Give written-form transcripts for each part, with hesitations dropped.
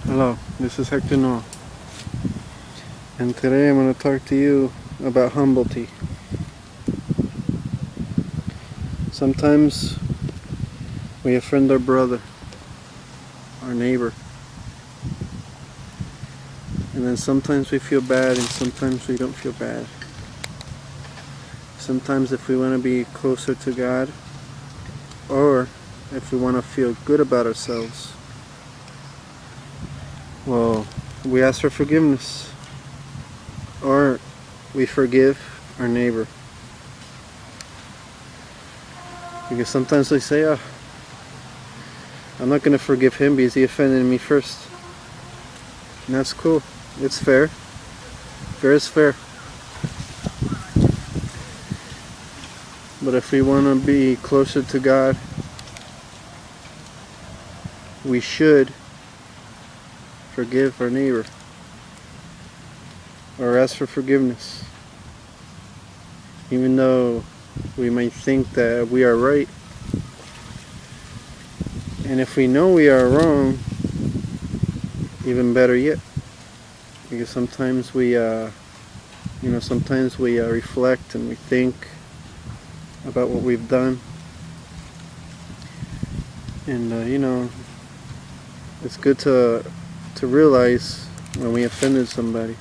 Hello, this is Hector Noel, and today I'm going to talk to you about humblety. Sometimes we offend our brother, our neighbor, and then sometimes we feel bad and sometimes we don't feel bad. Sometimes if we want to be closer to God, or if we want to feel good about ourselves, well, we ask for forgiveness, or we forgive our neighbor. Because sometimes we say, oh, I'm not going to forgive him because he offended me first. And that's cool. It's fair. Fair is fair. But if we want to be closer to God, we should forgive our neighbor or ask for forgiveness, even though we might think that we are right. And if we know we are wrong, even better yet, because sometimes we reflect and we think about what we've done, and it's good to realize when we offended somebody.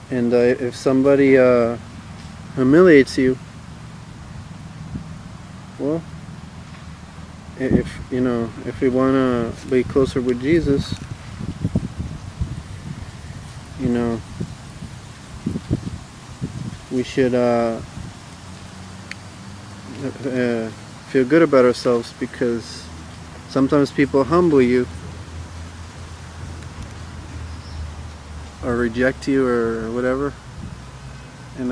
And if somebody humiliates you, well, if we want to be closer with Jesus, we should feel good about ourselves, because sometimes people humble you or reject you or whatever, and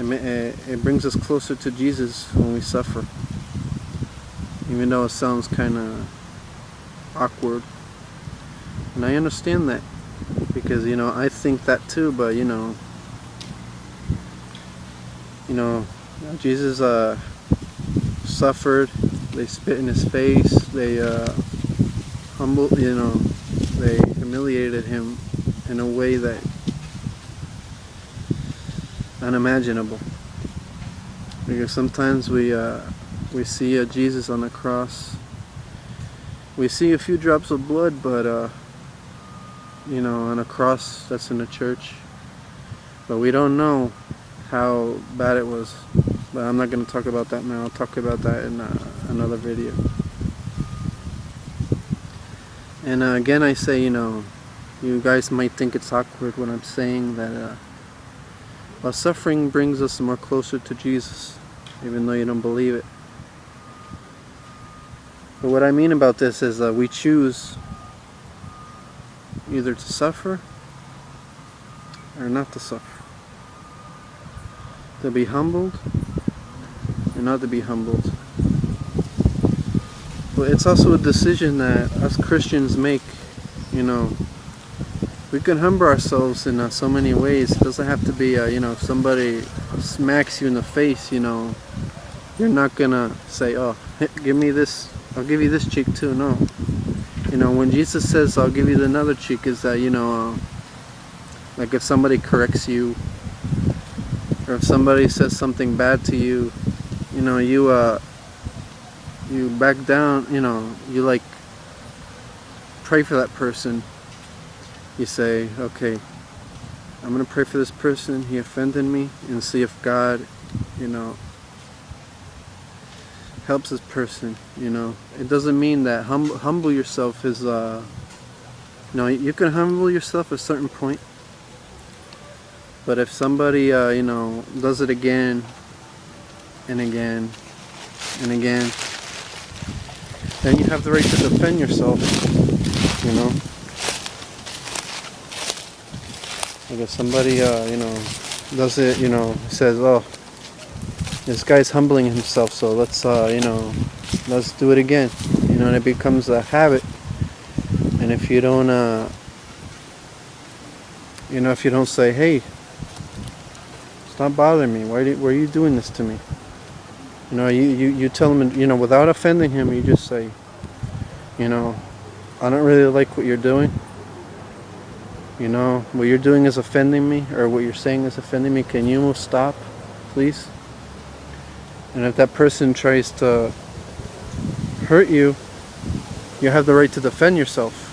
it brings us closer to Jesus when we suffer, even though it sounds kind of awkward. And I understand that, because I think that too, but Jesus suffered. They spit in his face. They they humiliated him in a way that unimaginable. Because sometimes we see Jesus on the cross. We see a few drops of blood, but on a cross that's in the church. But we don't know how bad it was. But I'm not going to talk about that now. I'll talk about that in another video. And again, I say, you guys might think it's awkward when I'm saying that suffering brings us more closer to Jesus, even though you don't believe it. But what I mean about this is that we choose either to suffer or not to suffer. To be humbled or not to be humbled. But it's also a decision that us Christians make. We can humble ourselves in so many ways. It doesn't have to be, if somebody smacks you in the face, you're not gonna say, oh, give me this, I'll give you this cheek too. No. When Jesus says, I'll give you another cheek, is that, like if somebody corrects you, or if somebody says something bad to you, you back down, you like pray for that person. You say, okay, I'm going to pray for this person, he offended me, and see if God, helps this person. It doesn't mean that humble yourself is, you can humble yourself at a certain point. But if somebody, does it again and again and again, then you have the right to defend yourself, Like if somebody, does it, says, oh, this guy's humbling himself, so let's do it again, and it becomes a habit. And if you don't, if you don't say, hey, stop bothering me, why are you doing this to me? You tell him, without offending him, you just say, I don't really like what you're doing. What you're doing is offending me, or what you're saying is offending me. Can you stop, please? And if that person tries to hurt you, you have the right to defend yourself.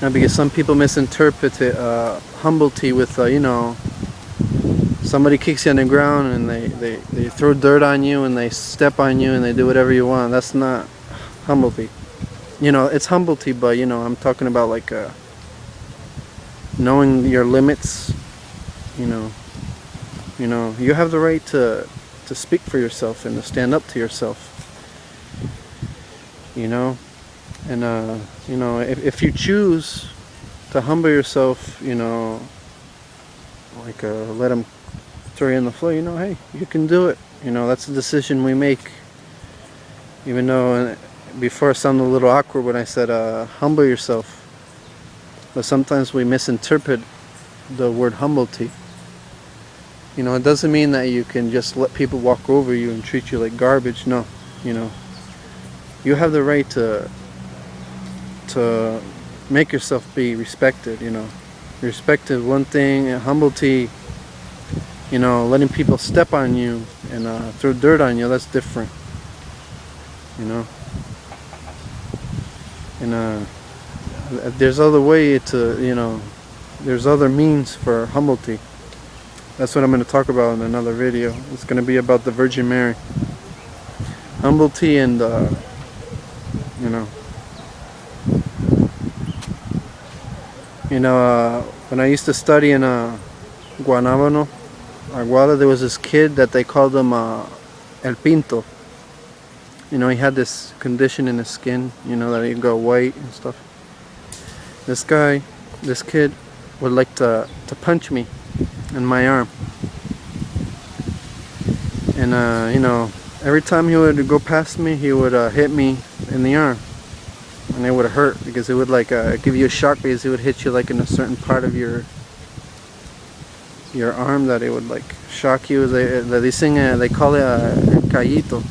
Now, because some people misinterpret it, humblety with, somebody kicks you on the ground and they throw dirt on you and they step on you and they do whatever you want. That's not humblety. It's humblety, but, I'm talking about like knowing your limits. You have the right to speak for yourself and to stand up to yourself. And if you choose to humble yourself, like let them throw you on the floor, hey, you can do it. That's a decision we make. Even though before it sounded a little awkward when I said humble yourself, but sometimes we misinterpret the word humblety. It doesn't mean that you can just let people walk over you and treat you like garbage. No, you have the right to make yourself be respected. Respect is one thing, and humblety, letting people step on you and throw dirt on you, that's different. And there's other way to, there's other means for humblety. That's what I'm going to talk about in another video. It's going to be about the Virgin Mary. Humblety and, when I used to study in Guanábano, Aguada, there was this kid that they called him El Pinto. He had this condition in his skin, that he'd go white and stuff. This kid would like to punch me in my arm. And, every time he would go past me, he would hit me in the arm. And it would hurt because it would give you a shock, because it would hit you like in a certain part of your arm, that it would shock you. They call it a callito.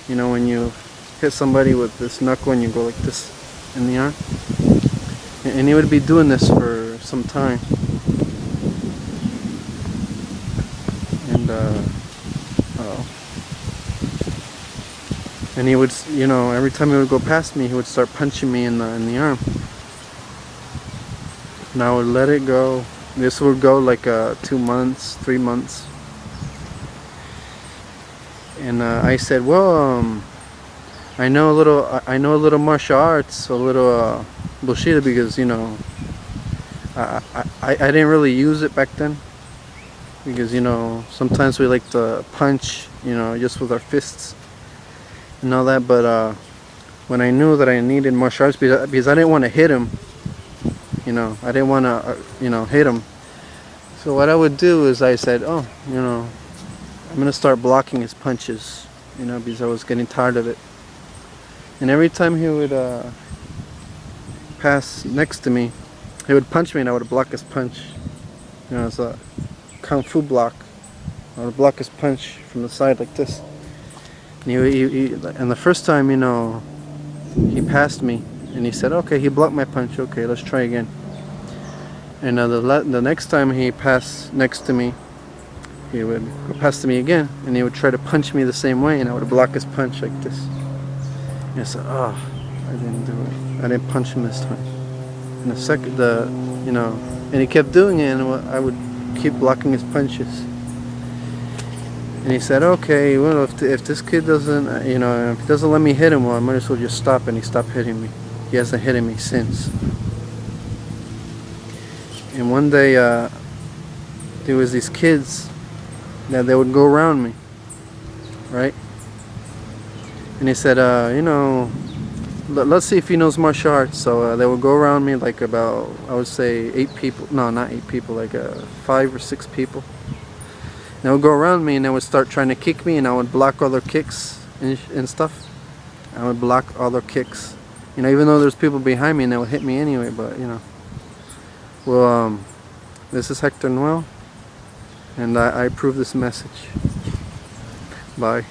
When you hit somebody with this knuckle and you go like this in the arm. And he would be doing this for some time. And and he would, every time he would go past me, he would start punching me in the arm. And I would let it go. This would go like 2 months, 3 months. And I said, well, I know a little martial arts, a little bullshit, because I didn't really use it back then, because sometimes we like to punch, just with our fists and all that. But when I knew that I needed martial arts, because I didn't want to hit him, I didn't want to hit him. So what I would do is I said, oh, I'm going to start blocking his punches, because I was getting tired of it. And every time he would pass next to me, he would punch me and I would block his punch. It's a kung fu block. I would block his punch from the side like this. And the first time, he passed me and he said, okay, he blocked my punch. Okay, let's try again. And the next time he passed next to me, he would go past me again, and he would try to punch me the same way, and I would block his punch like this. And I said, oh, I didn't do it. I didn't punch him this time. And and he kept doing it, and I would keep blocking his punches. And he said, okay, well, if this kid doesn't, if he doesn't let me hit him, well, I might as well just stop. And he stopped hitting me. He hasn't hit me since. And one day, there was these kids that they would go around me, right? And he said, let's see if he knows martial arts. So they would go around me, like about, I would say 8 people. No, not 8 people, like 5 or 6 people. And they would go around me and they would start trying to kick me, and I would block all their kicks and stuff. I would block all their kicks. Even though there's people behind me and they would hit me anyway, but Well, this is Hector Noel, and I approve this message. Bye.